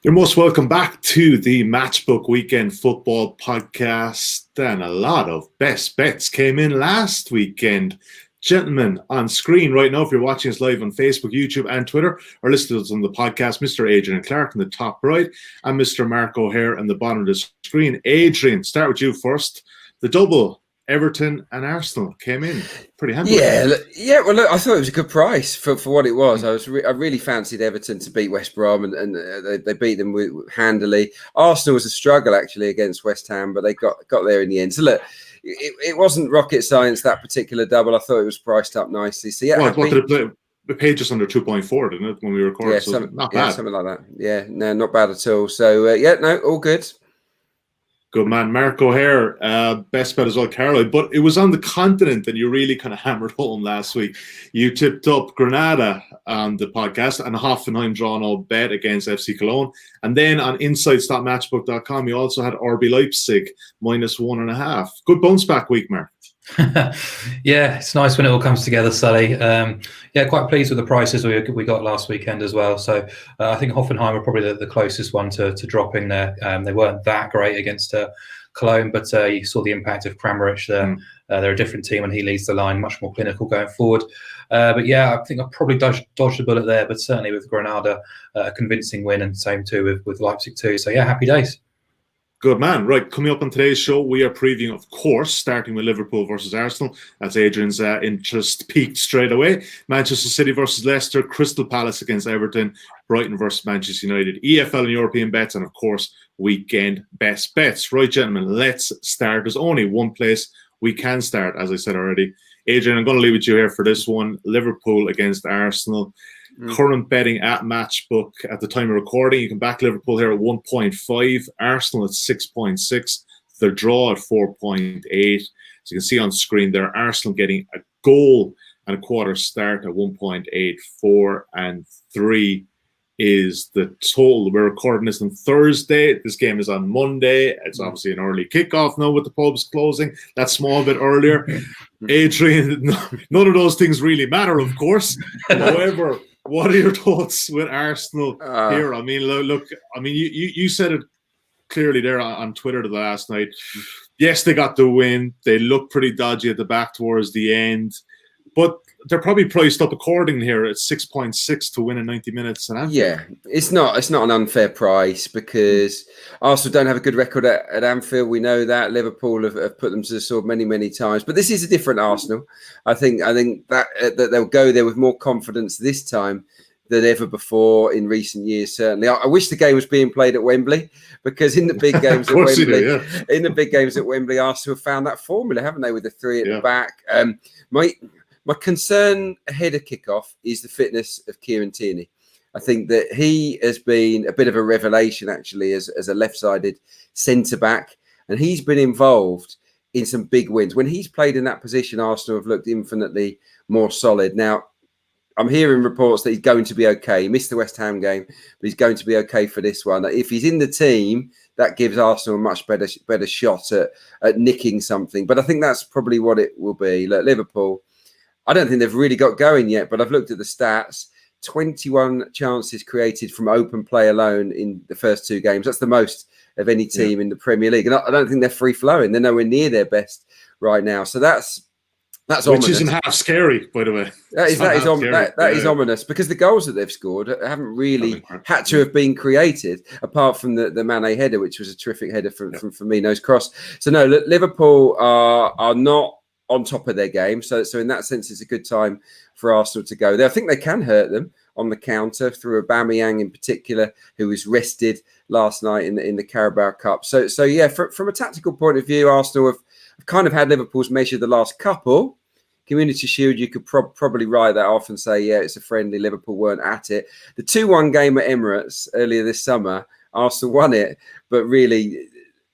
You're most welcome back to the Matchbook Weekend Football Podcast. And a lot of best bets came in last weekend. Gentlemen, on screen right now, if you're watching us live on Facebook, YouTube, and Twitter, or listening to us on the podcast, Mr. Adrian and Clarke in the top right, and Mr. Mark O'Hare on the bottom of the screen. Adrian, start with you first. The double, Everton and Arsenal, came in pretty handy. Yeah. Well, look, I thought it was a good price for what it was. I really fancied Everton to beat West Brom, and they beat them handily. Arsenal was a struggle actually against West Ham, but they got there in the end. So look, it wasn't rocket science, that particular double. I thought it was priced up nicely. So yeah, what did it play? It paid just under 2.4, didn't it, when we recorded? Yeah, so not bad. Something like that. Yeah, no, not bad at all. So all good. Good man. Mark O'Hare, best bet as well, Caroline. But it was on the continent and you really kind of hammered home last week. You tipped up Granada on the podcast and a Hoffenheim draw no bet against FC Cologne. And then on insights.matchbook.com, you also had RB Leipzig -1.5. Good bounce back week, Mark. Yeah, it's nice when it all comes together, Sully. Quite pleased with the prices we got last weekend as well. So I think Hoffenheim were probably the closest one to dropping there. They weren't that great against Cologne, but you saw the impact of Kramaric there. They're a different team and he leads the line, much more clinical going forward. But yeah, I think I probably dodged a bullet there, but certainly with Granada, a convincing win, and same too with Leipzig too. So yeah, happy days. Good man. Right, coming up on today's show, we are previewing, of course, starting with Liverpool versus Arsenal. That's Adrian's interest peaked straight away. Manchester City versus Leicester, Crystal Palace against Everton, Brighton versus Manchester United, EFL and European bets, and of course, weekend best bets. Right, gentlemen, let's start. There's only one place we can start, as I said already. Adrian, I'm going to leave with you here for this one. Liverpool against Arsenal. Current betting at Matchbook at the time of recording, you can back Liverpool here at 1.5, Arsenal at 6.6, their draw at 4.8. So you can see on screen there, Arsenal getting a goal and a quarter start at 1.84, and 3 is the total. We're recording this on Thursday. This game is on Monday. It's obviously an early kickoff now with the pubs closing. That small bit earlier. Adrian, none of those things really matter, of course. However, what are your thoughts with Arsenal here? I mean, look, I mean, you said it clearly there on Twitter the last night. Yes, they got the win. They looked pretty dodgy at the back towards the end, but they're probably priced up accordingly here at 6.6 to win in 90 minutes. Yeah, it's not an unfair price because Arsenal don't have a good record at Anfield. We know that. Liverpool have put them to the sword many times, but this is a different Arsenal. I think that they'll go there with more confidence this time than ever before in recent years. Certainly, I wish the game was being played at Wembley, because in the big games at Wembley, Arsenal have found that formula, haven't they, with the 3 at the back. My concern ahead of kickoff is the fitness of Kieran Tierney. I think that he has been a bit of a revelation, actually, as a left-sided centre-back, and he's been involved in some big wins. When he's played in that position, Arsenal have looked infinitely more solid. Now, I'm hearing reports that he's going to be okay. He missed the West Ham game, but he's going to be okay for this one. If he's in the team, that gives Arsenal a much better shot at nicking something. But I think that's probably what it will be. Look, Liverpool, I don't think they've really got going yet, but I've looked at the stats. 21 chances created from open play alone in the first 2 games. That's the most of any team in the Premier League. And I don't think they're free-flowing. They're nowhere near their best right now. So that's which ominous. Isn't half scary, by the way. That is ominous, because the goals that they've scored haven't really had to have been created, apart from the Mane header, which was a terrific header from Firmino's cross. So no, Liverpool are not on top of their game. So in that sense, it's a good time for Arsenal to go there. I think they can hurt them on the counter through Aubameyang in particular, who was rested last night in the Carabao Cup. So yeah, from a tactical point of view, Arsenal have kind of had Liverpool's measure the last couple. Community Shield, you could probably write that off and say, yeah, it's a friendly. Liverpool weren't at it. The 2-1 game at Emirates earlier this summer, Arsenal won it, but really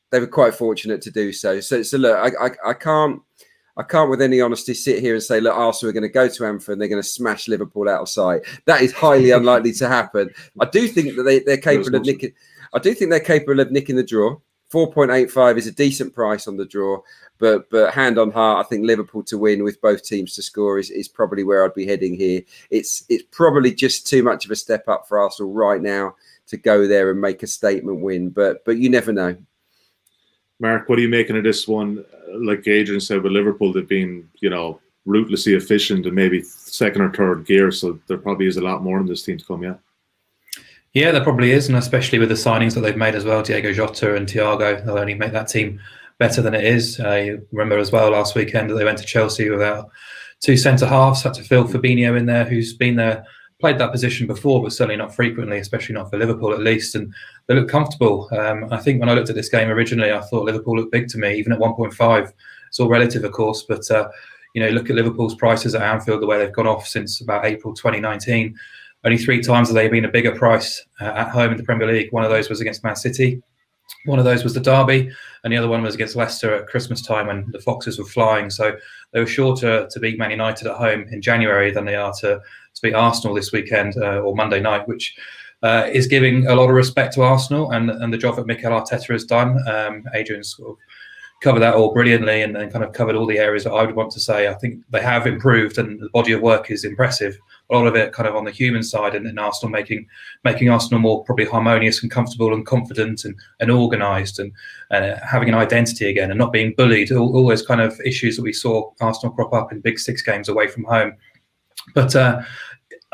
they were quite fortunate to do so. So look, I can't with any honesty sit here and say, look, Arsenal are going to go to Anfield and they're going to smash Liverpool out of sight. That is highly unlikely to happen. I do think that they're capable of nicking. I do think they're capable of nicking the draw. 4.85 is a decent price on the draw, but hand on heart, I think Liverpool to win with both teams to score is probably where I'd be heading here. It's probably just too much of a step up for Arsenal right now to go there and make a statement win. But you never know. Mark, what are you making of this one? Like Adrian said, with Liverpool, they've been, ruthlessly efficient and maybe second or third gear. So there probably is a lot more in this team to come, yeah. Yeah, there probably is, and especially with the signings that they've made as well, Diego Jota and Thiago, they'll only make that team better than it is. You remember as well last weekend that they went to Chelsea without two centre-halves, had to fill Fabinho in there, who's been there, played that position before, but certainly not frequently, especially not for Liverpool at least, and they look comfortable. I think when I looked at this game originally, I thought Liverpool looked big to me, even at 1.5. It's all relative, of course, but look at Liverpool's prices at Anfield, the way they've gone off since about April 2019. Only 3 times have they been a bigger price at home in the Premier League. One of those was against Man City. One of those was the derby, and the other one was against Leicester at Christmas time when the Foxes were flying. So they were sure to beat Man United at home in January than they are to beat Arsenal this weekend or Monday night, which is giving a lot of respect to Arsenal and the job that Mikel Arteta has done. Adrian sort of covered that all brilliantly and kind of covered all the areas that I would want to say. I think they have improved and the body of work is impressive. A lot of it kind of on the human side and Arsenal making Arsenal more probably harmonious and comfortable and confident and organised and having an identity again and not being bullied. All those kind of issues that we saw Arsenal crop up in Big Six games away from home. But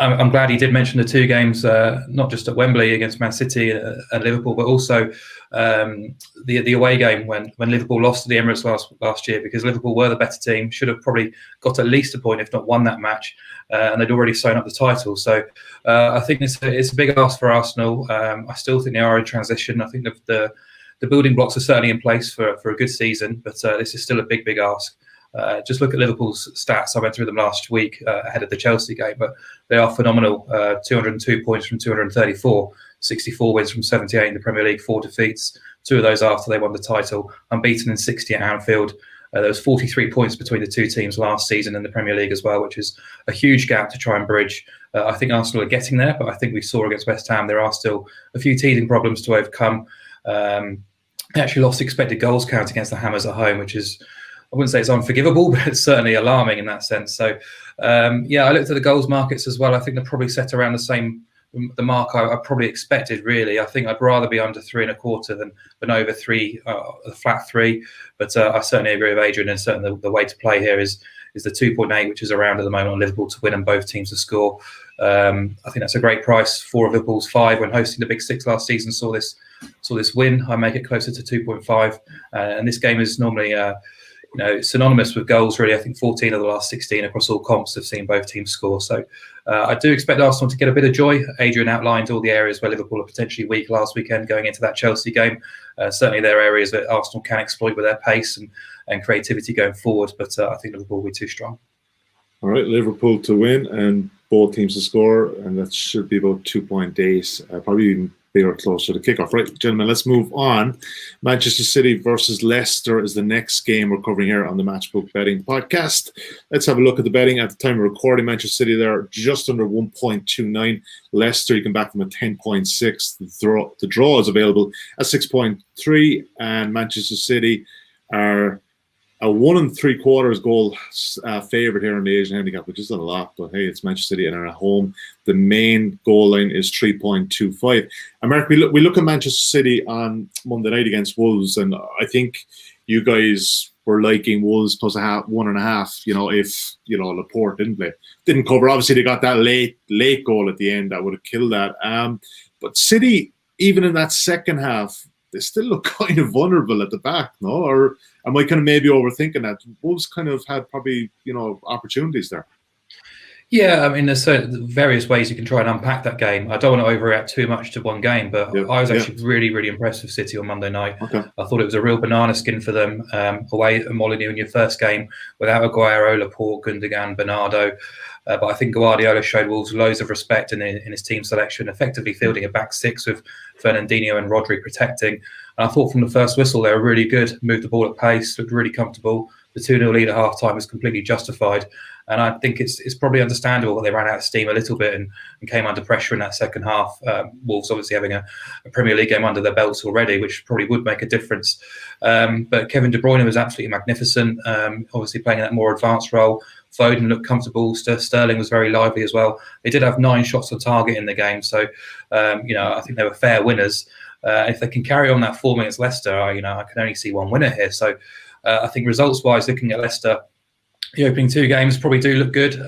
I'm glad he did mention the 2 games, not just at Wembley against Man City and Liverpool, but also the away game when Liverpool lost to the Emirates last year, because Liverpool were the better team, should have probably got at least a point, if not won that match, and they'd already sewn up the title. So I think it's a big ask for Arsenal. I still think they are in transition. I think the building blocks are certainly in place for a good season, but this is still a big ask. Just look at Liverpool's stats. I went through them last week ahead of the Chelsea game, but they are phenomenal. 202 points from 234, 64 wins from 78 in the Premier League, 4 defeats, 2 of those after they won the title, unbeaten in 60 at Anfield. There was 43 points between the 2 teams last season in the Premier League as well, which is a huge gap to try and bridge. I think Arsenal are getting there, but I think we saw against West Ham there are still a few teething problems to overcome. They actually lost expected goals count against the Hammers at home, which is, I wouldn't say it's unforgivable, but it's certainly alarming in that sense. So, I looked at the goals markets as well. I think they're probably set around the mark I probably expected, really. I think I'd rather be under 3.25 than over 3, a flat 3. But I certainly agree with Adrian, and certainly the way to play here is the 2.8, which is around at the moment on Liverpool to win and both teams to score. I think that's a great price. 4 of Liverpool's 5 when hosting the Big Six last season saw this win. I make it closer to 2.5, and this game is normally synonymous with goals, really. I think 14 of the last 16 across all comps have seen both teams score. So I do expect Arsenal to get a bit of joy. Adrian outlined all the areas where Liverpool are potentially weak last weekend going into that Chelsea game. Certainly there are areas that Arsenal can exploit with their pace and creativity going forward, but I think Liverpool will be too strong. All right, Liverpool to win and both teams to score, and that should be about 2.8, probably even bigger closer to kickoff. Right, gentlemen, let's move on. Manchester City versus Leicester is the next game we're covering here on the Matchbook Betting Podcast. Let's have a look at the betting. At the time of recording, Manchester City, they're just under 1.29. Leicester, you can back them at 10.6. The draw is available at 6.3, and Manchester City are a 1 3/4 goal favourite here in the Asian handicap, which isn't a lot, but hey, it's Manchester City and they're at home. The main goal line is 3.25. And Mark, we look at Manchester City on Monday night against Wolves, and I think you guys were liking Wolves plus 1.5. If Laporte didn't cover. Obviously, they got that late goal at the end that would have killed that. But City, even in that second half, they still look kind of vulnerable at the back, no? Or am I kind of maybe overthinking that? Wolves kind of had probably, opportunities there. Yeah, I mean, there's various ways you can try and unpack that game. I don't want to overreact too much to one game, but I was actually really, really impressed with City on Monday night. Okay. I thought it was a real banana skin for them away at Molineux in your first game without Aguero, Laporte, Gundogan, Bernardo. But I think Guardiola showed Wolves loads of respect in his team selection, effectively fielding a back 6 with Fernandinho and Rodri protecting. And I thought from the first whistle they were really good, moved the ball at pace, looked really comfortable. The 2-0 lead at half-time was completely justified. And I think it's probably understandable that they ran out of steam a little bit and came under pressure in that second half. Wolves obviously having a Premier League game under their belts already, which probably would make a difference. But Kevin De Bruyne was absolutely magnificent, obviously playing that more advanced role. Foden looked comfortable. Sterling was very lively as well. They did have 9 shots on target in the game. So, I think they were fair winners. If they can carry on that form against Leicester, I can only see one winner here. So I think results-wise, looking at Leicester, the opening 2 games probably do look good.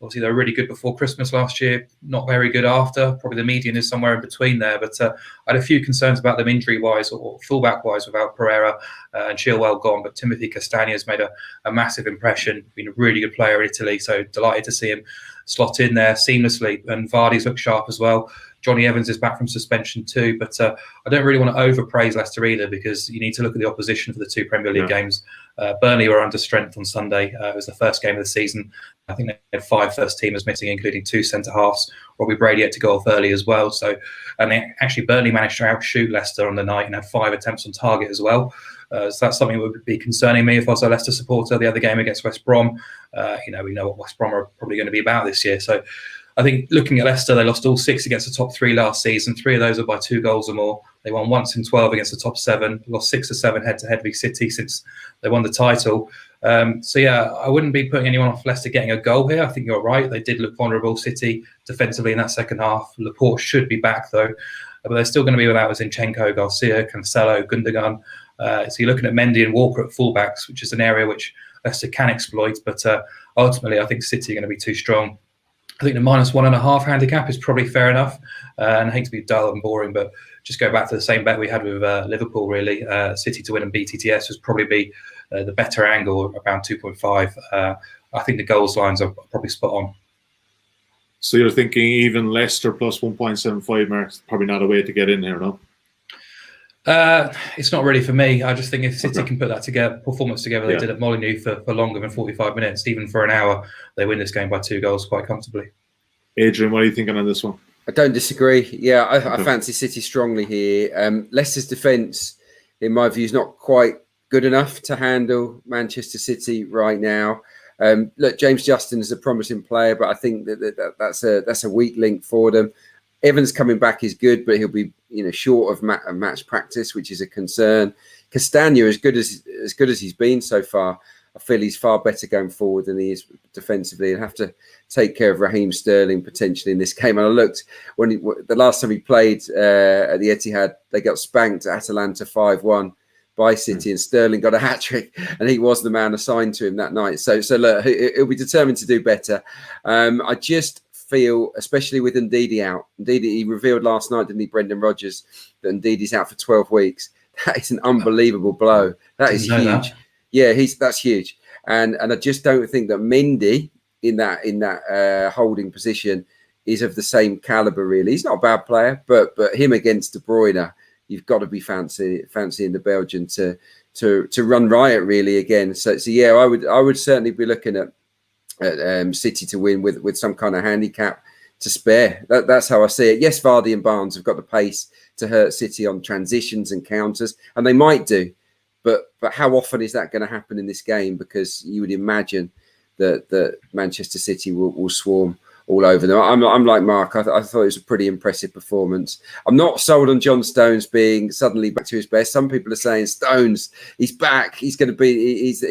Obviously, they were really good before Christmas last year, not very good after. Probably the median is somewhere in between there. But I had a few concerns about them injury-wise or fullback-wise without Pereira and Chilwell gone. But Timothy Castagna's made a massive impression, been a really good player in Italy. So delighted to see him slot in there seamlessly. And Vardy's looked sharp as well. Johnny Evans is back from suspension too, but I don't really want to overpraise Leicester either, because you need to look at the opposition for the 2 Premier League games. Burnley were under strength on Sunday. It was the first game of the season. I think they had 5 first-teamers missing, including 2 centre-halves. Robbie Brady had to go off early as well. So, and Burnley managed to outshoot Leicester on the night and had 5 attempts on target as well. So that's something that would be concerning me if I was a Leicester supporter. The other game against West Brom, we know what West Brom are probably going to be about this year. So I think looking at Leicester, they lost all 6 against the top 3 last season. 3 of those are by 2 goals or more. They won once in 12 against the top 7. Lost 6 or 7 head-to-head with City since they won the title. I wouldn't be putting anyone off Leicester getting a goal here. I think you're right. They did look vulnerable, City, defensively in that second half. Laporte should be back, though. But they're still going to be without Zinchenko, Garcia, Cancelo, Gundogan. So you're looking at Mendy and Walker at fullbacks, which is an area which Leicester can exploit. But ultimately, I think City are going to be too strong. I think the -1.5 handicap is probably fair enough. And I hate to be dull and boring, but just go back to the same bet we had with Liverpool, really. City to win and BTTS would probably be the better angle, around 2.5. I think the goals lines are probably spot on. So you're thinking even Leicester plus 1.75 marks, probably not a way to get in here, no? It's not really for me. I just think if City can put that performance together, they did at Molineux for longer than 45 minutes, even for an hour, they win this game by 2 goals quite comfortably. Adrian, what are you thinking on this one? I don't disagree. Yeah, I fancy City strongly here. Leicester's defence, in my view, is not quite good enough to handle Manchester City right now. Look, James Justin is a promising player, but I think that's a weak link for them. Evans coming back is good, but he'll be short of match practice, which is a concern. Castagna, as good as he's been so far, I feel he's far better going forward than he is defensively, and have to take care of Raheem Sterling potentially in this game. And I looked the last time he played at the Etihad, they got spanked at Atalanta 5-1 by City, and Sterling got a hat-trick, and he was the man assigned to him that night. So look, he'll be determined to do better. I just feel, especially with Ndidi out. Ndidi, he revealed last night, didn't he, Brendan Rodgers, that Ndidi's out for 12 weeks. That is an unbelievable blow. That is huge. Yeah, that's huge. And I just don't think that Mendy in that holding position is of the same caliber, really. He's not a bad player, but him against De Bruyne, you've got to be fancying the Belgian to run riot really again. So yeah, I would certainly be looking at City to win with some kind of handicap to spare. That's how I see it. Yes, Vardy and Barnes have got the pace to hurt City on transitions and counters, and they might do. But how often is that going to happen in this game? Because you would imagine that Manchester City will swarm all over them. I'm like Mark. I thought it was a pretty impressive performance. I'm not sold on John Stones being suddenly back to his best. Some people are saying Stones, he's back. He's going to be. He's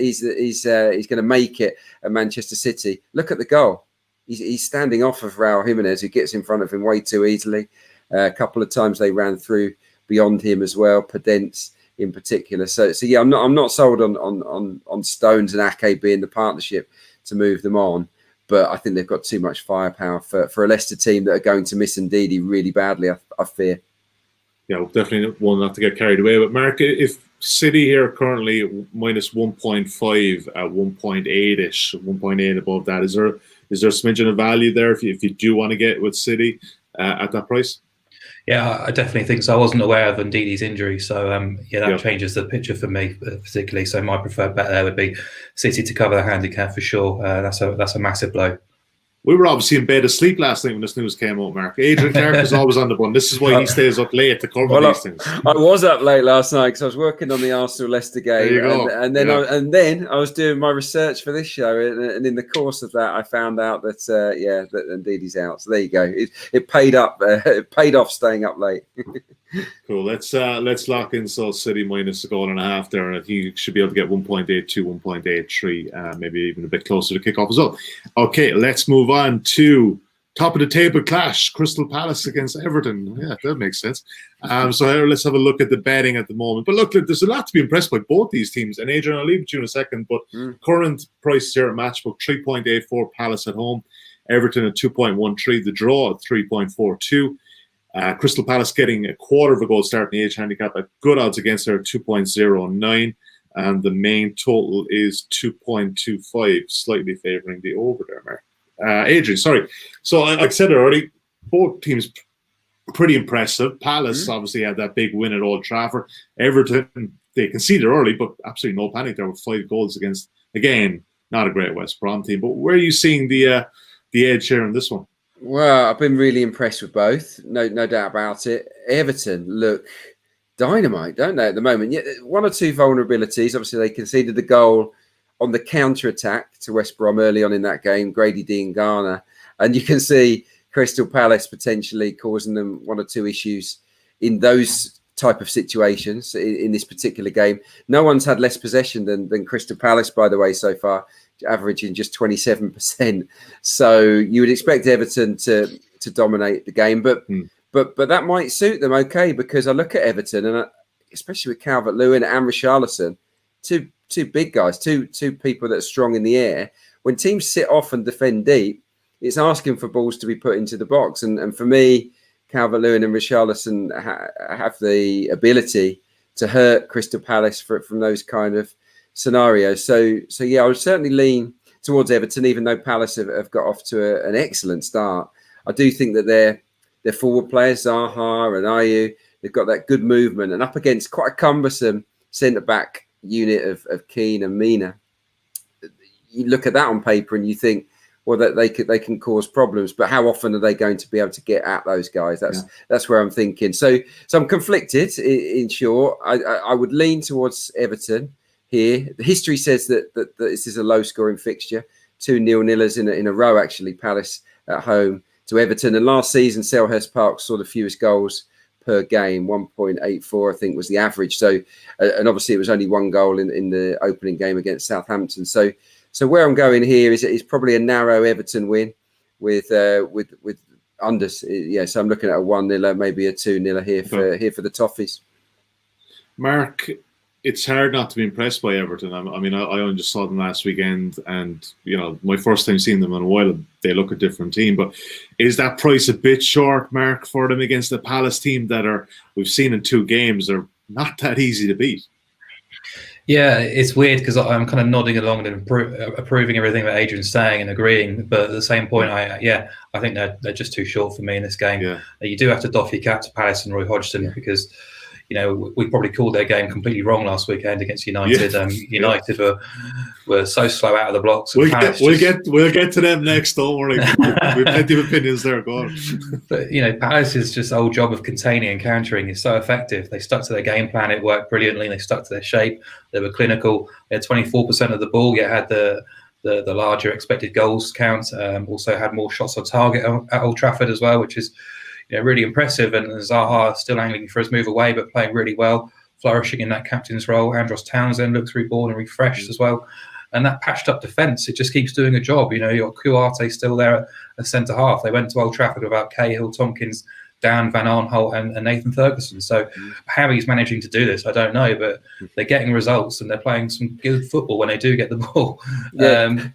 going to make it at Manchester City. Look at the goal. He's standing off of Raul Jimenez, who gets in front of him way too easily. A couple of times they ran through beyond him as well. Podence in particular. So yeah, I'm not sold on Stones and Ake being the partnership to move them on. But I think they've got too much firepower for a Leicester team that are going to miss Ndidi really badly, I fear. Yeah, well, definitely one not to get carried away. But Mark, if City here currently minus 1.5 at 1.8-ish, 1.8 above that, is there a smidgen of value there if you do want to get with City at that price? Yeah, I definitely think so. I wasn't aware of Ndidi's injury, so that changes the picture for me particularly. So my preferred bet there would be City to cover the handicap for sure. That's a massive blow. We were obviously in bed asleep last night when this news came out, Mark. Adrian Clarke is always on the bun. This is why he stays up late to cover these things. I was up late last night because I was working on the Arsenal-Leicester game. And then I was doing my research for this show. And in the course of that, I found out that, that indeed he's out. So there you go. It paid up. It paid off staying up late. Cool. Let's lock in Sully City minus a goal and a half there, and he should be able to get 1.82, 1.83, maybe even a bit closer to kickoff as well. Okay, let's move on to top of the table clash: Crystal Palace against Everton. Yeah, that makes sense. So here, let's have a look at the betting at the moment. But look, there's a lot to be impressed by both these teams. And Adrian, I'll leave it to you in a second. But current prices here at Matchbook: 3.84 Palace at home, Everton at 2.13, the draw at 3.42. Crystal Palace getting a quarter of a goal starting the age handicap at good odds against her at 2.09, and the main total is 2.25, slightly favouring the over there, Mark. Adrian, sorry. So like I said already, both teams pretty impressive. Palace obviously had that big win at Old Trafford. Everton, they conceded early, but absolutely no panic there with 5 goals against, again, not a great West Brom team. But where are you seeing the edge here in this one? Well, I've been really impressed with both. No doubt about it. Everton look dynamite, don't they, at the moment? Yeah, 1 or 2 vulnerabilities. Obviously, they conceded the goal on the counter-attack to West Brom early on in that game, Grady Diangana. And you can see Crystal Palace potentially causing them 1 or 2 issues in those type of situations in this particular game. No one's had less possession than Crystal Palace, by the way, so far, averaging just 27%. So you would expect Everton to dominate the game, but that might suit them okay, because I look at Everton and especially with Calvert-Lewin and Richarlison, two big guys, two people that are strong in the air. When teams sit off and defend deep, it's asking for balls to be put into the box, and for me, Calvert-Lewin and Richarlison have the ability to hurt Crystal Palace from those kind of scenarios. So yeah, I would certainly lean towards Everton, even though Palace have got off to an excellent start. I do think that their forward players, Zaha and Ayew, they've got that good movement, and up against quite a cumbersome centre-back unit of Keane and Mina. You look at that on paper and you think, well, that they can cause problems, but how often are they going to be able to get at those guys? That's where I'm thinking. So I'm conflicted. In short, I would lean towards Everton here. The history says that this is a low-scoring fixture. 2 0-0ers in a row, actually. Palace at home to Everton, and last season Selhurst Park saw the fewest goals per game. 1.84, I think, was the average. So, and obviously it was only 1 goal in the opening game against Southampton. So where I'm going here is probably a narrow Everton win with unders. Yeah, so I'm looking at a 1-0, maybe a 2-0 here for the Toffees. Mark, it's hard not to be impressed by Everton. I mean, I only just saw them last weekend, and my first time seeing them in a while, they look a different team. But is that price a bit short, Mark, for them against the Palace team that we've seen in 2 games are not that easy to beat? Yeah, it's weird because I'm kind of nodding along and approving everything that Adrian's saying and agreeing, but at the same point, I think they're just too short for me in this game. Yeah. You do have to doff your cap to Palace and Roy Hodgson because we probably called their game completely wrong last weekend against United. Yeah. United were so slow out of the blocks. We'll get to them next. Don't worry. We've plenty of opinions there. Go on. But Palace's just old job of containing and countering is so effective. They stuck to their game plan. It worked brilliantly. They stuck to their shape. They were clinical. They had 24% of the ball. Yet had the larger expected goals count. Also had more shots on target at Old Trafford as well, which is really impressive. And Zaha still angling for his move away, but playing really well, flourishing in that captain's role. Andros Townsend looks reborn and refreshed as well. And that patched up defence, it just keeps doing a job. Your Kouyaté still there at centre half. They went to Old Trafford without Cahill, Tompkins, Dan Van Arnholt and Nathan Ferguson. So how he's managing to do this, I don't know, but they're getting results and they're playing some good football when they do get the ball. Yeah.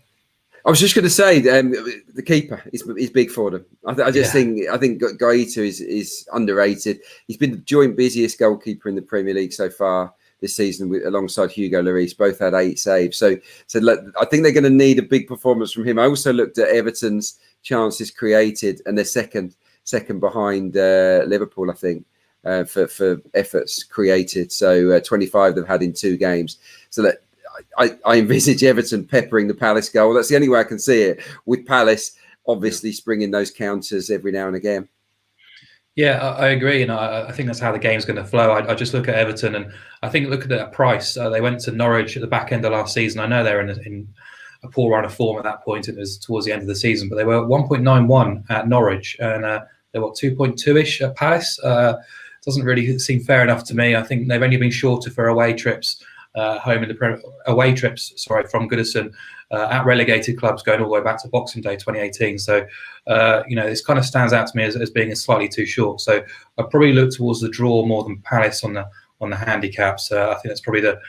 I was just going to say the keeper is big for them. I think Gaeta is underrated. He's been the joint busiest goalkeeper in the Premier League so far this season, alongside Hugo Lloris. Both had 8 saves. So I think they're going to need a big performance from him. I also looked at Everton's chances created, and they're second behind Liverpool, I think, for efforts created. So 25 they've had in 2 games. So that. I envisage Everton peppering the Palace goal. That's the only way I can see it, with Palace obviously springing those counters every now and again. Yeah, I agree, and I think that's how the game's going to flow. I just look at Everton, and I think look at that price. They went to Norwich at the back end of last season. I know they're in a poor run of form at that point. It was towards the end of the season, but they were 1.91 at Norwich, and they were 2.2-ish at Palace. Doesn't really seem fair enough to me. I think they've only been shorter for away trips, from Goodison at relegated clubs going all the way back to Boxing Day 2018. So, this kind of stands out to me as being slightly too short. So I'd probably look towards the draw more than Palace on the handicaps. I think that's probably the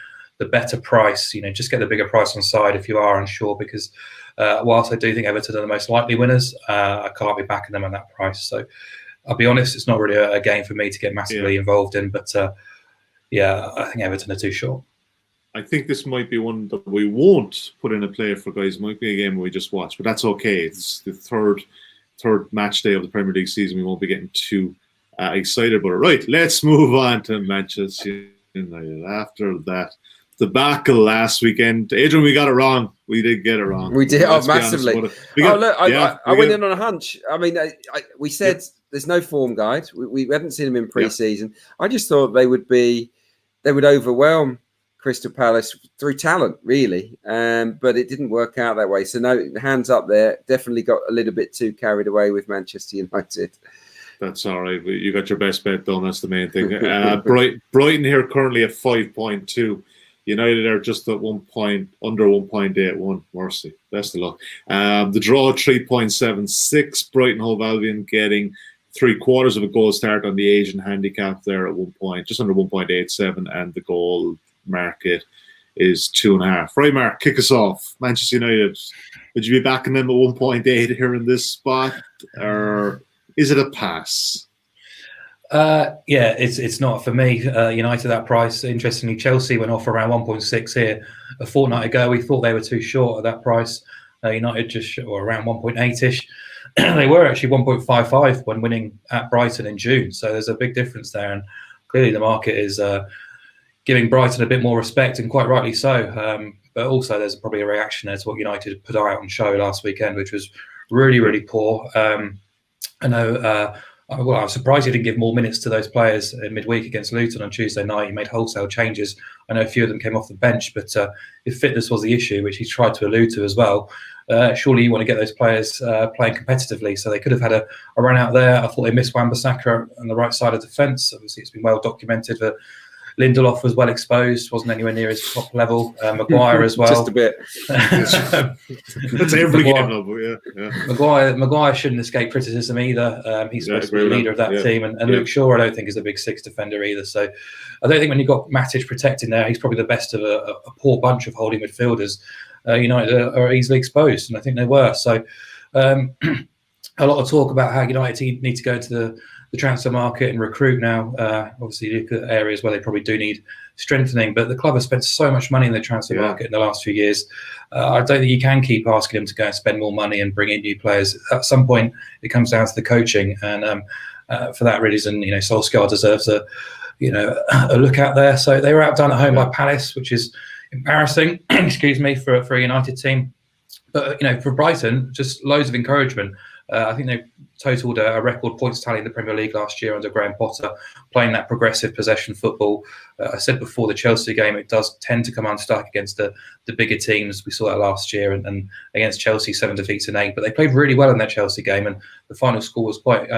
better price. Just get the bigger price on side if you are unsure, because whilst I do think Everton are the most likely winners, I can't be backing them at that price. So I'll be honest, it's not really a game for me to get massively involved in. But I think Everton are too short. I think this might be one that we won't put in a play for, guys. It might be a game we just watch, but that's okay. It's the third match day of the Premier League season. We won't be getting too excited about it. Right, let's move on to Manchester United. After that debacle last weekend, Adrian, we got it wrong. We did get it wrong. We did, massively. I went in on a hunch. I mean, we said there's no form guide. We haven't seen them in pre-season. I just thought they would overwhelm Crystal Palace through talent, really, but it didn't work out that way. So no, hands up there. Definitely got a little bit too carried away with Manchester United. That's all right. You got your best bet done. That's the main thing. Brighton here currently at 5.2. United are just at 1 point under 1.81. Mercy, best of luck. The draw 3.76. Brighton Hove Albion getting 3/4 of a goal start on the Asian handicap there at 1 point, just under 1.87, and the goal market is 2.5. Right, Mark, kick us off. Manchester United, would you be backing them at 1.8 here in this spot, or is it a pass? It's not for me. United at that price. Interestingly, Chelsea went off around 1.6 here a fortnight ago. We thought they were too short at that price. United around 1.8ish. They were actually 1.55 when winning at Brighton in June. So there's a big difference there, and clearly the market is giving Brighton a bit more respect, and quite rightly so. But also there's probably a reaction there to what United put out on show last weekend, which was really, really poor. I know. I was surprised he didn't give more minutes to those players in midweek against Luton on Tuesday night. He made wholesale changes. I know a few of them came off the bench, but if fitness was the issue, which he tried to allude to as well, surely you want to get those players playing competitively. So they could have had a run out there. I thought they missed Wan-Bissaka on the right side of defence. Obviously, it's been well documented that Lindelof was well exposed, wasn't anywhere near his top level. Maguire as well. Just a bit. That's every game. Maguire shouldn't escape criticism either. He's supposed to be the leader of that team. And Luke Shaw, I don't think, is a big six defender either. So I don't think when you've got Matic protecting there, he's probably the best of a poor bunch of holding midfielders. United are easily exposed, and I think they were. So a lot of talk about how United need to go into the transfer market and recruit now. Obviously, look at areas where they probably do need strengthening, but the club has spent so much money in the transfer market in the last few years. I don't think you can keep asking them to go and spend more money and bring in new players. At some point, it comes down to the coaching, and for that reason, Solskjaer deserves a look out there. So they were outdone at home by Palace, which is embarrassing. Excuse me, for a United team, but for Brighton, just loads of encouragement. I think they totaled a record points tally in the Premier League last year under Graham Potter, playing that progressive possession football. I said before the Chelsea game, it does tend to come unstuck against the bigger teams. We saw that last year, and against Chelsea, 7 defeats in 8. But they played really well in that Chelsea game, and the final score was quite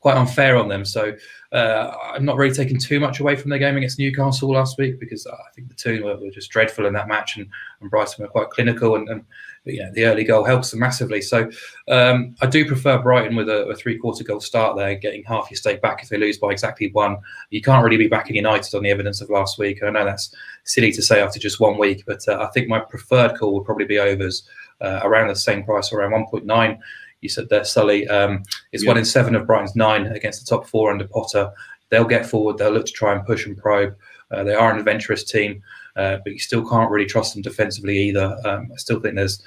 unfair on them. So I'm not really taking too much away from their game against Newcastle last week, because I think the two were just dreadful in that match, and Brighton were quite clinical, and the early goal helps them massively. So I do prefer Brighton with a 3/4 goal start there, getting half your stake back if they lose by exactly 1. You can't really be backing United on the evidence of last week. I know that's silly to say after just 1 week, but I think my preferred call would probably be overs around the same price, around 1.9. You said there, Sully. It's 1 in 7 of Brighton's 9 against the top 4 under Potter. They'll get forward. They'll look to try and push and probe. They are an adventurous team, but you still can't really trust them defensively either. I still think there's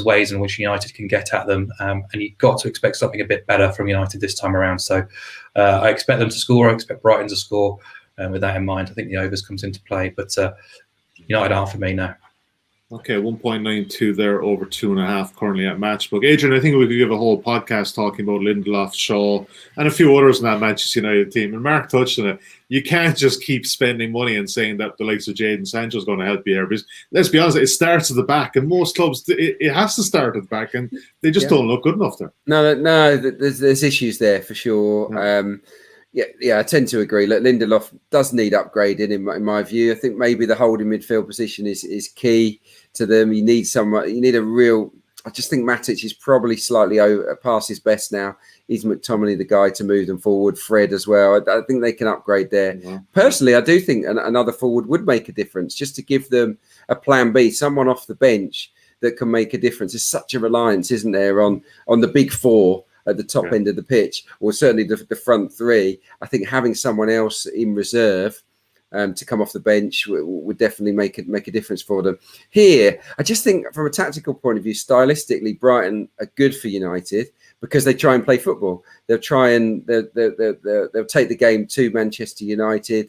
ways in which United can get at them, and you've got to expect something a bit better from United this time around. So I expect them to score. I expect Brighton to score. With that in mind, I think the overs comes into play, but United aren't for me now. Okay, 1.92 there, over 2.5 currently at Matchbook. Adrian, I think we could give a whole podcast talking about Lindelof, Shaw, and a few others in that Manchester United team. And Mark touched on it. You can't just keep spending money and saying that the likes of Jadon Sancho is going to help you here. Because let's be honest, it starts at the back, and most clubs it has to start at the back, and they just don't look good enough there. No, there's issues there for sure. Yeah, I tend to agree. Look, Lindelof does need upgrading in my view. I think maybe the holding midfield position is key to them. You need someone. You need a real. I just think Matic is probably slightly past his best now. Is McTominay the guy to move them forward? Fred as well. I think they can upgrade there. Yeah. Personally, I do think another forward would make a difference, just to give them a plan B, someone off the bench that can make a difference. There's such a reliance, isn't there, on the big four at the top end of the pitch, or certainly the front three. I think having someone else in reserve to come off the bench would definitely make a difference for them. Here, I just think from a tactical point of view, stylistically, Brighton are good for United because they try and play football. They'll try and they'll take the game to Manchester United,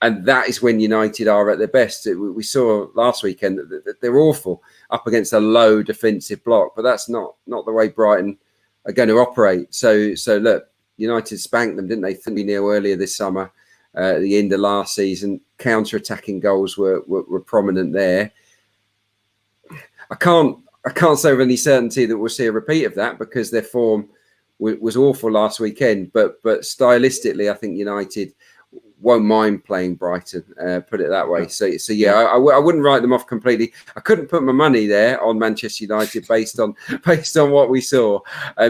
and that is when United are at their best. We saw last weekend that they're awful up against a low defensive block, but that's not the way Brighton are going to operate. So look, United spanked them, didn't they? 3-0 earlier this summer. At the end of last season, counter-attacking goals were prominent there. I can't say with any certainty that we'll see a repeat of that because their form was awful last weekend. But stylistically, I think United won't mind playing Brighton, put it that way. So yeah, I wouldn't write them off completely. I couldn't put my money there on Manchester United based on what we saw.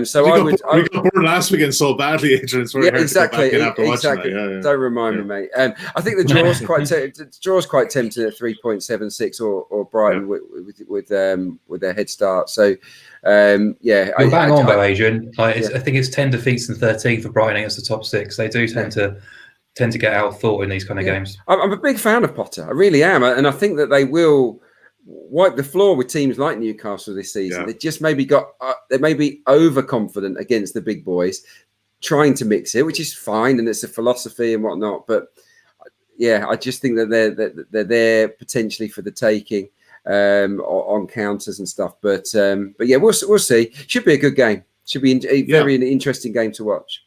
So we got burned last weekend so badly, Adrian. Exactly. Don't remind me, mate. I think the draw's quite tempting at 3.76 or Brighton with their head start. So you're bang on though, Adrian. I think it's 10 defeats and 13 for Brighton against the top six. They do tend to get out thought in these kind of games. I'm a big fan of Potter. I really am. And I think that they will wipe the floor with teams like Newcastle this season. They just maybe they may be overconfident against the big boys, trying to mix it, which is fine. And it's a philosophy and whatnot. But yeah, I just think that they're there potentially for the taking on counters and stuff. But yeah, we'll see. Should be a good game. Should be a very interesting game to watch.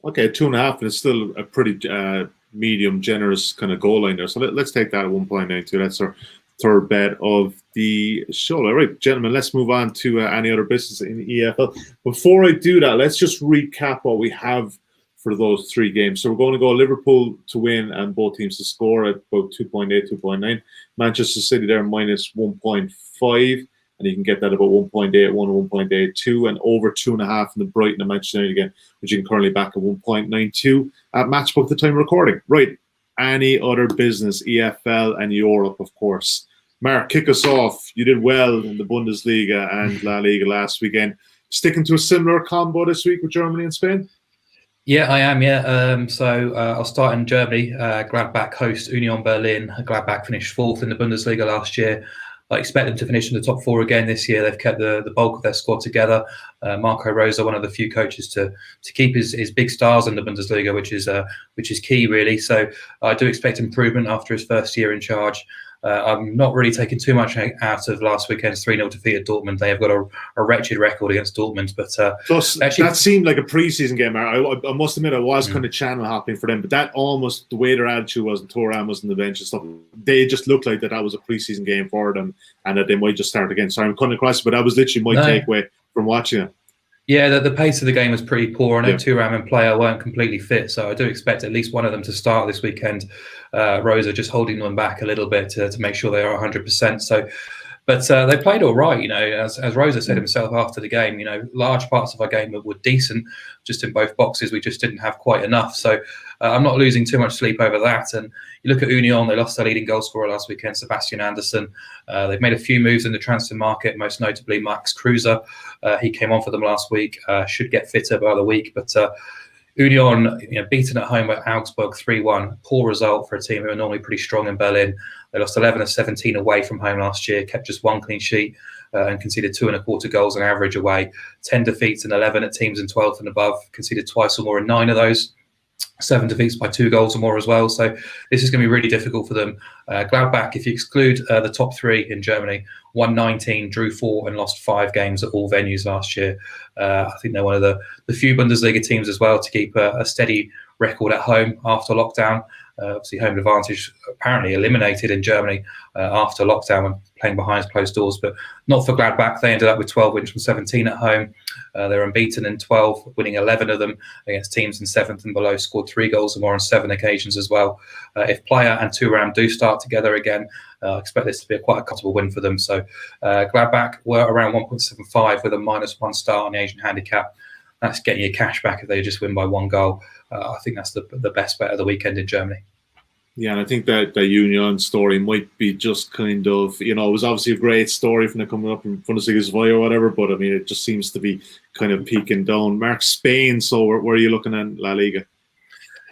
Okay, 2.5, and it's still a pretty medium, generous kind of goal line there. So let's take that at 1.92. That's our third bet of the show. All right, gentlemen, let's move on to any other business in EFL. Before I do that, let's just recap what we have for those three games. So we're going to go Liverpool to win and both teams to score at about 2.8, 2.9. Manchester City there minus 1.5. And you can get that about 1.81 or 1.82 and over 2.5 in the Brighton and Manchester United again, which you can currently back at 1.92 at Matchbook at the time of recording. Right. Any other business, EFL and Europe, of course. Mark, kick us off. You did well in the Bundesliga and La Liga last weekend. Sticking to a similar combo this week with Germany and Spain? Yeah, I am. Yeah. So I'll start in Germany. Gladbach host Union Berlin. Gladbach finished 4th in the Bundesliga last year. I expect them to finish in the top 4 again this year. They've kept the bulk of their squad together. Marco Rosa, one of the few coaches to keep his big stars in the Bundesliga, which is key, really. So I do expect improvement after his first year in charge. I'm not really taking too much out of last weekend's 3-0 defeat at Dortmund. They have got a wretched record against Dortmund. But plus, actually, that seemed like a pre-season game. I must admit, I was kind of channel hopping for them, but that almost, the way their attitude was, and Thuram was on the bench and stuff, they just looked like that was a pre-season game for them and that they might just start again. Sorry, I'm cutting across it, but that was literally my takeaway from watching it. Yeah, the pace of the game was pretty poor. I know Thuram and Player weren't completely fit, so I do expect at least one of them to start this weekend. Rosa just holding them back a little bit to make sure they are 100%. So, but they played all right, as Rosa said himself after the game. Large parts of our game were decent, just in both boxes. We just didn't have quite enough. So I'm not losing too much sleep over that. And you look at Union, they lost their leading goal scorer last weekend, Sebastian Andersson. They've made a few moves in the transfer market, most notably Max Kruse. He came on for them last week, should get fitter by the week. But Union, beaten at home by Augsburg 3-1. Poor result for a team who are normally pretty strong in Berlin. They lost 11 of 17 away from home last year, kept just 1 clean sheet and conceded 2.25 goals on average away. 10 defeats and 11 at teams in 12th and above, conceded twice or more in 9 of those. 7 defeats by 2 goals or more as well. So this is going to be really difficult for them. Gladbach, if you exclude the top 3 in Germany, won 19, drew 4 and lost 5 games at all venues last year. I think they're one of the few Bundesliga teams as well to keep a steady record at home after lockdown. Obviously, home advantage apparently eliminated in Germany after lockdown when playing behind closed doors, but not for Gladbach. They ended up with 12 wins from 17 at home. They're unbeaten in 12, winning 11 of them against teams in 7th and below, scored 3 goals or more on 7 occasions as well. If Playa and Thuram do start together again, I expect this to be quite a comfortable win for them. So Gladbach were around 1.75 with a -1 start on the Asian handicap. That's getting your cash back if they just win by 1 goal. I think that's the best bet of the weekend in Germany. Yeah, and I think that the Union story might be just kind of, it was obviously a great story from it coming up in Bundesliga or whatever, but I mean, it just seems to be kind of peaking down. Mark, Spain, so where are you looking at La Liga?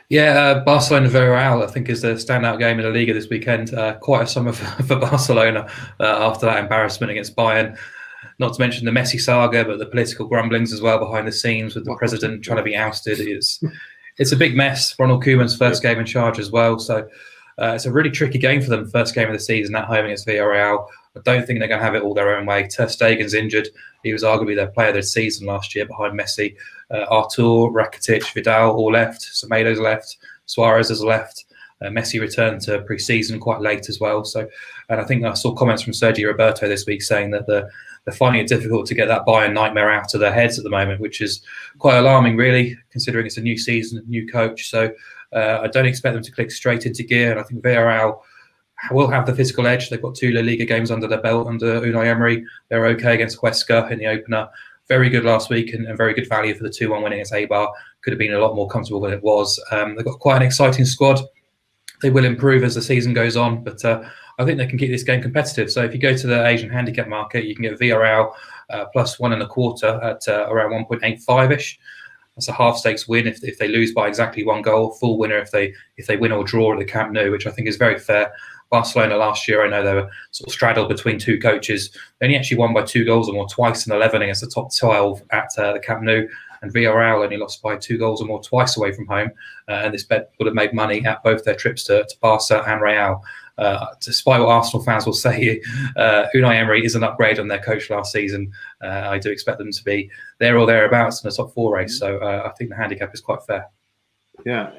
Yeah, Barcelona-Villarreal, I think, is the standout game in the Liga this weekend. Quite a summer for Barcelona after that embarrassment against Bayern. Not to mention the Messi saga, but the political grumblings as well behind the scenes with the president trying to be ousted. It's a big mess. Ronald Koeman's first game in charge as well. So it's a really tricky game for them. First game of the season at home against Villarreal. I don't think they're going to have it all their own way. Ter Stegen's injured. He was arguably their player of the season last year behind Messi. Artur, Rakitic, Vidal all left. Semedo's left. Suarez has left. Messi returned to pre-season quite late as well. So, and I think I saw comments from Sergio Roberto this week saying that they're finding it difficult to get that Bayern nightmare out of their heads at the moment, which is quite alarming, really, considering it's a new season, new coach. So I don't expect them to click straight into gear. And I think Villarreal will have the physical edge. They've got 2 La Liga games under their belt under Unai Emery. They're okay against Huesca in the opener. Very good last week and very good value for the 2-1 win against Eibar. Could have been a lot more comfortable than it was. They've got quite an exciting squad. They will improve as the season goes on, but I think they can keep this game competitive. So if you go to the Asian handicap market, you can get Villarreal plus 1.25 at around 1.85ish. That's a half stakes win if they lose by exactly 1 goal. Full winner if they win or draw at the Camp Nou, which I think is very fair. Barcelona last year, I know they were sort of straddled between 2 coaches. They only actually won by 2 goals or more twice in 11 against the top 12 at the Camp Nou. And Villarreal only lost by 2 goals or more twice away from home. And this bet would have made money at both their trips to Barca and Real. Despite what Arsenal fans will say, Unai Emery is an upgrade on their coach last season. I do expect them to be there or thereabouts in the top 4 race. So I think the handicap is quite fair. Yeah,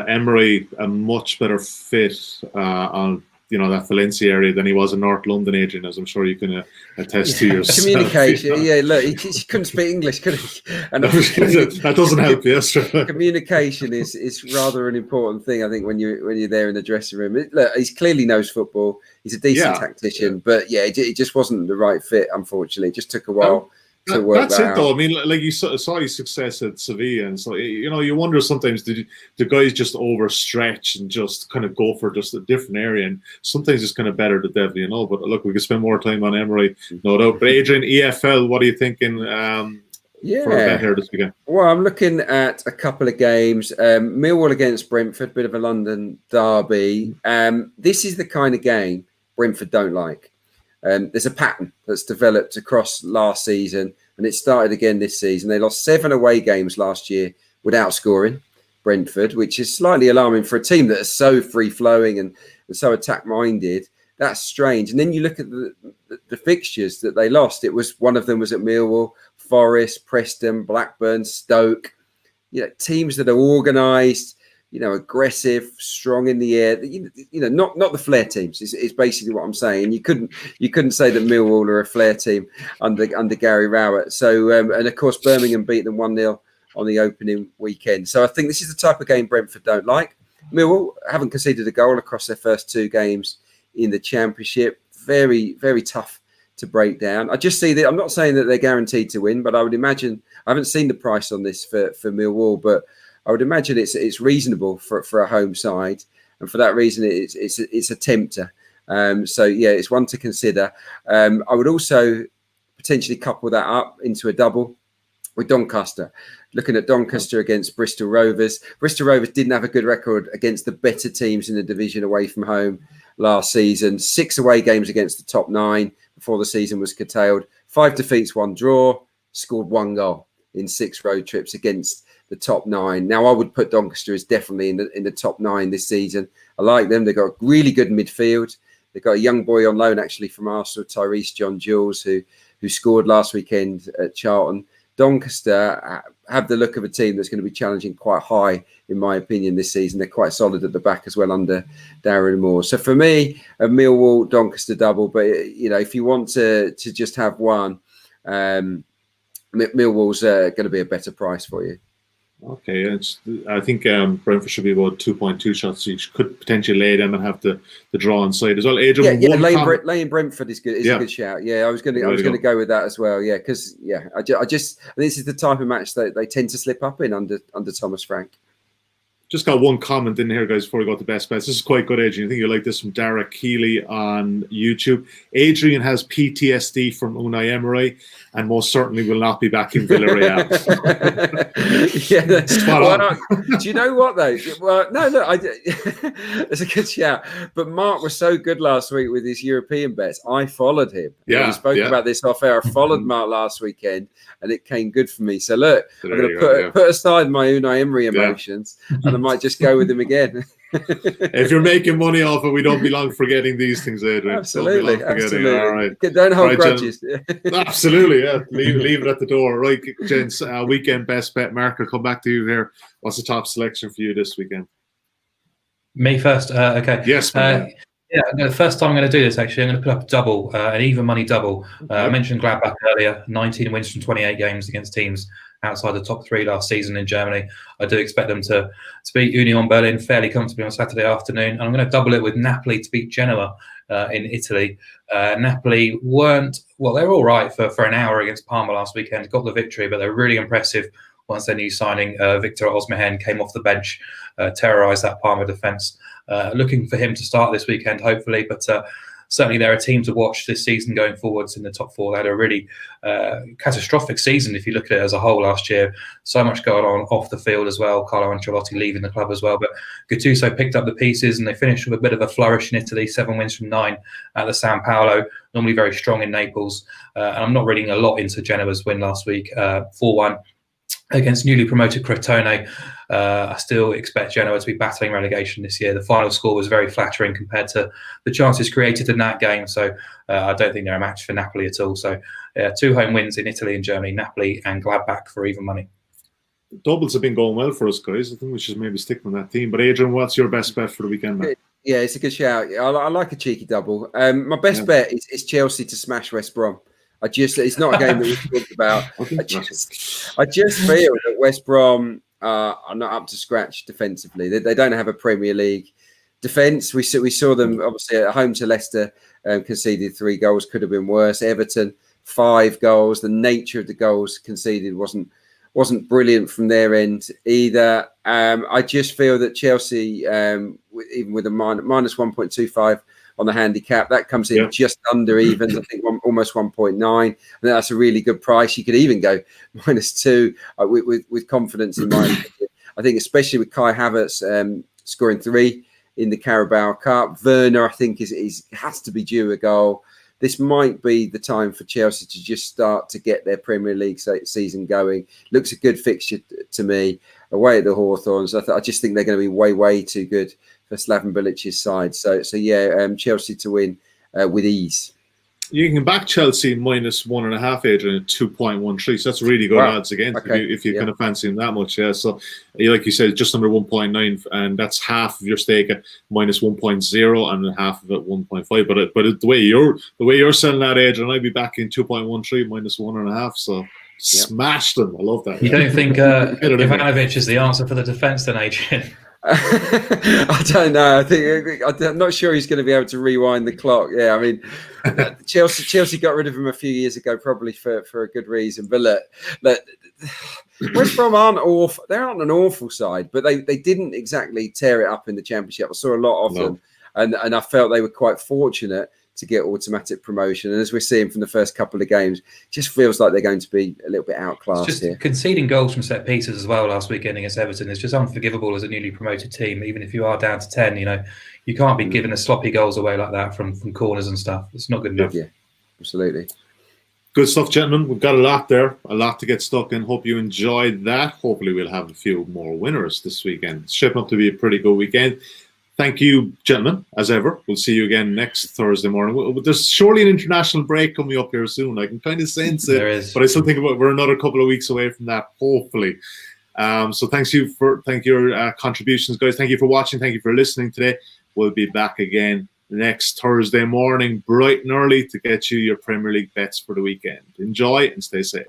Emery, a much better fit on that Valencia area than he was in North London, Adrian, as I'm sure you can attest to yourself. Communication, look, he couldn't speak English, could he? And that doesn't help, yes. Communication is rather an important thing, I think, when you're there in the dressing room. Look, he clearly knows football. He's a decent tactician, but it just wasn't the right fit, unfortunately. It just took a while. That's it, though. I mean, like you saw his success at Sevilla, and so you wonder sometimes the guys just overstretch and just kind of go for just a different area, and sometimes it's kind of better the devil, But look, we could spend more time on Emery, no doubt. But Adrian, EFL, what are you thinking? For a bet here this weekend? Well, I'm looking at a couple of games. Millwall against Brentford, bit of a London derby. This is the kind of game Brentford don't like. There's a pattern that's developed across last season, and it started again this season. They lost 7 away games last year without scoring, Brentford, which is slightly alarming for a team that is so free-flowing and so attack-minded. That's strange. And then you look at the fixtures that they lost. One of them was at Millwall, Forest, Preston, Blackburn, Stoke. Teams that are organised, aggressive, strong in the air. Not the flair teams is basically what I'm saying. You couldn't say that Millwall are a flair team under Gary Rowett. So and of course Birmingham beat them 1-0 on the opening weekend. So I think this is the type of game Brentford don't like. Millwall haven't conceded a goal across their first 2 games in the Championship. Very, very tough to break down. I just see that. I'm not saying that they're guaranteed to win, but I would imagine, I haven't seen the price on this for Millwall, but I would imagine it's reasonable for a home side, and for that reason, it's a tempter. It's one to consider. I would also potentially couple that up into a double with Doncaster. Looking at Doncaster against Bristol Rovers. Bristol Rovers didn't have a good record against the better teams in the division away from home last season. 6 away games against the top 9 before the season was curtailed. 5 defeats, 1 draw. Scored 1 goal in 6 road trips against the top 9. Now, I would put Doncaster as definitely in the top 9 this season. I like them. They've got really good midfield. They've got a young boy on loan actually from Arsenal, Tyrese John Jules, who scored last weekend at Charlton. Doncaster have the look of a team that's going to be challenging quite high, in my opinion, this season. They're quite solid at the back as well under Darren Moore. So for me, a Millwall Doncaster double. But if you want to just have one, Millwall's going to be a better price for you. Okay, I think Brentford should be about 2.2 shots. So you could potentially lay them and have the draw inside as well. Adrian, laying Brentford is good. Is a good shout. Yeah, I was going to go with that as well. Yeah, because I just this is the type of match that they tend to slip up in under Thomas Frank. Just got one comment in here, guys, before we go to best bets. This is quite good, Adrian. I think you like this from Derek Keeley on YouTube. Adrian has PTSD from Unai Emery and most certainly will not be back in Villarreal. Yeah, spot on. Do you know what, though? Well, no, look, it's a good shout. But Mark was so good last week with his European bets. I followed him. Yeah, we spoke about this off air. I followed Mark last weekend and it came good for me. So, look, I'm going to put aside my Unai Emery emotions and I might just go with him again. If you're making money off it, we don't be long forgetting these things, Adrian. Absolutely. All right. Don't hold grudges. Absolutely, yeah. Leave it at the door. Right, gents, weekend best bet. Mark, I'll come back to you here. What's the top selection for you this weekend? Me first. Okay. Yes. Yeah, the first time I'm going to do this, actually, I'm going to put up a double, an even money double. I mentioned Gladbach earlier, 19 wins from 28 games against teams outside the top 3 last season in Germany. I do expect them to beat Union Berlin fairly comfortably on Saturday afternoon. And I'm going to double it with Napoli to beat Genoa in Italy. Napoli they're all right for an hour against Parma last weekend, got the victory, but they're really impressive once their new signing, Victor Osimhen, came off the bench, terrorised that Parma defence. Looking for him to start this weekend, hopefully, but certainly they're a team to watch this season going forwards in the top 4. They had a really catastrophic season if you look at it as a whole last year. So much going on off the field as well. Carlo Ancelotti leaving the club as well, but Gattuso picked up the pieces and they finished with a bit of a flourish in Italy, 7 wins from 9 at the San Paolo, normally very strong in Naples. And I'm not reading a lot into Genoa's win last week, 4-1. Against newly promoted Crotone. I still expect Genoa to be battling relegation this year. The final score was very flattering compared to the chances created in that game. So I don't think they're a match for Napoli at all. So 2 home wins in Italy and Germany, Napoli and Gladbach for even money. Doubles have been going well for us, guys. I think we should maybe stick on that theme. But Adrian, what's your best bet for the weekend, man? Yeah, it's a good shout. I like a cheeky double. My best bet is Chelsea to smash West Brom. It's not a game that we've talked about. I just feel that West Brom are not up to scratch defensively. They don't have a Premier League defence. We saw them obviously at home to Leicester, conceded 3 goals, could have been worse. Everton, 5 goals. The nature of the goals conceded wasn't brilliant from their end either. I just feel that Chelsea, even with a minus 1.25 on the handicap, that comes in just under evens. I think almost 1.9. And that's a really good price. You could even go -2 with confidence in my opinion. I think especially with Kai Havertz scoring 3 in the Carabao Cup. Werner, I think, has to be due a goal. This might be the time for Chelsea to just start to get their Premier League season going. Looks a good fixture to me. Away at the Hawthorns, I just think they're going to be way too good for Slaven Bilic's side. So Chelsea to win with ease. You can back Chelsea minus 1.5, Adrian, at 2.13. So that's really good odds again, if you kind of fancy them that much. Yeah. So like you said, just under 1.9, and that's half of your stake at minus 1.0 and half of it 1.5. But the way you're selling that, Adrian, I'd be backing 2.13 minus 1.5. So smash them. I love that. You don't think Ivanovic is the answer for the defence then, Adrian? I don't know. I'm not sure he's going to be able to rewind the clock. Yeah, I mean, Chelsea got rid of him a few years ago, probably for a good reason. But look, West Brom aren't awful. They aren't an awful side, but they didn't exactly tear it up in the Championship. I saw a lot of them, and I felt they were quite fortunate to get automatic promotion. And as we're seeing from the first couple of games, it just feels like they're going to be a little bit outclassed here. Conceding goals from set pieces as well last weekend against Everton is just unforgivable as a newly promoted team. Even if you are down to 10, you can't be giving a sloppy goals away like that from corners and stuff. It's not good enough. Yeah, absolutely. Good stuff, gentlemen. We've got a lot there, a lot to get stuck in. Hope you enjoyed that. Hopefully we'll have a few more winners this weekend. It's shaping up to be a pretty good weekend. Thank you, gentlemen, as ever. We'll see you again next Thursday morning. There's surely an international break coming up here soon. I can kind of sense it. There is. But I still think we're another couple of weeks away from that, hopefully. So thank you for your contributions, guys. Thank you for watching. Thank you for listening today. We'll be back again next Thursday morning, bright and early, to get you your Premier League bets for the weekend. Enjoy and stay safe.